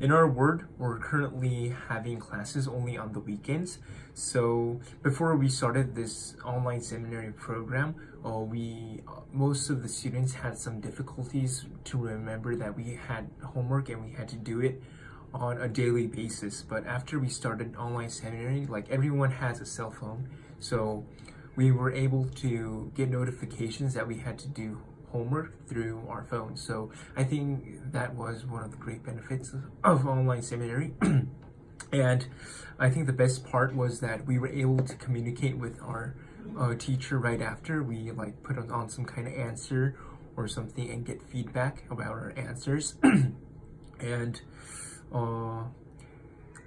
In our ward, we're currently having classes only on the weekends. So before we started this online seminary program, most of the students had some difficulties to remember that we had homework and we had to do it on a daily basis. But after we started online seminary, like everyone has a cell phone, so we were able to get notifications that we had to do homework through our phones. So I think that was one of the great benefits of online seminary. And I think the best part was that we were able to communicate with our teacher right after. We like put on some kind of answer or something and get feedback about our answers. And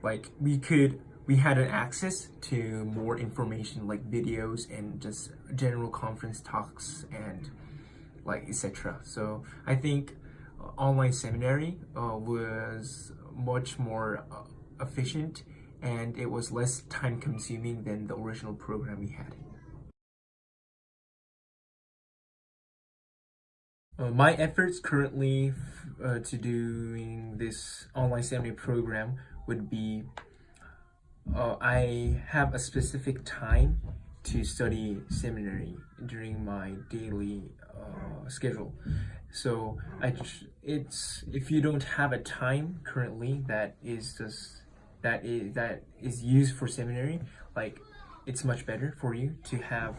like we had an access to more information like videos and just general conference talks and like etc. So I think online seminary was much more efficient, and it was less time consuming than the original program we had. My efforts currently to doing this online seminary program would be I have a specific time to study seminary during my daily schedule. So it's if you don't have a time currently that is used for seminary, like it's much better for you to have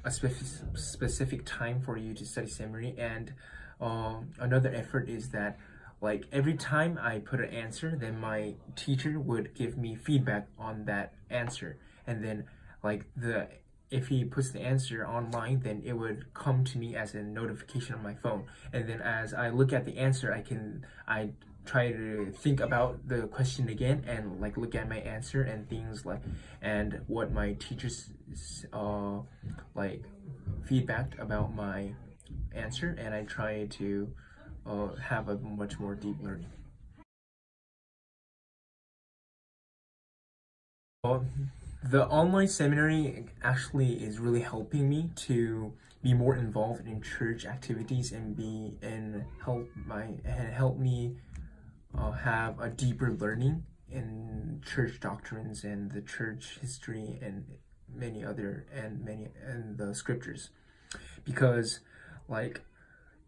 a specific time for you to study seminary. And another effort is that like every time I put an answer, then my teacher would give me feedback on that answer, and then like if he puts the answer online, then it would come to me as a notification on my phone. And then as I look at the answer, I try to think about the question again and like look at my answer and things like and what my teachers like feedbacked about my answer, and I try to have a much more deep learning. The online seminary actually is really helping me to be more involved in church activities and help me have a deeper learning in church doctrines and the church history and many the scriptures. Because like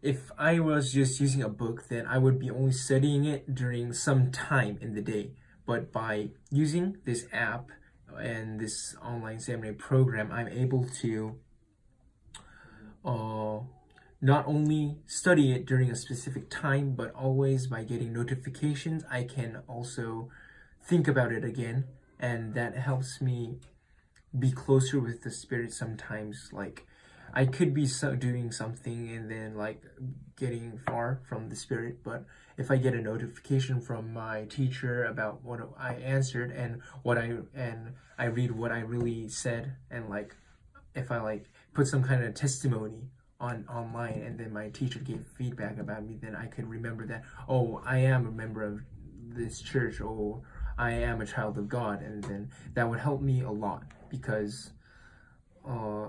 if I was just using a book, then I would be only studying it during some time in the day. But by using this app and this online seminary program, I'm able to not only study it during a specific time, but always by getting notifications, I can also think about it again. And that helps me be closer with the Spirit sometimes. Like I could be doing something and then like getting far from the Spirit, but if I get a notification from my teacher about what I answered and I read what I really said, and like if I like put some kind of testimony online and then my teacher gave feedback about me, then I could remember that, oh, I am a member of this church, or I am a child of God, and then that would help me a lot. Because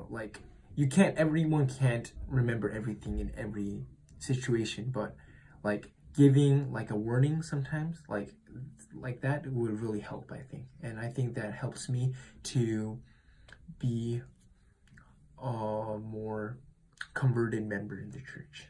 like everyone can't remember everything in every situation, but like giving like a warning sometimes like that would really help, I think. And I think that helps me to be a more converted member in the church.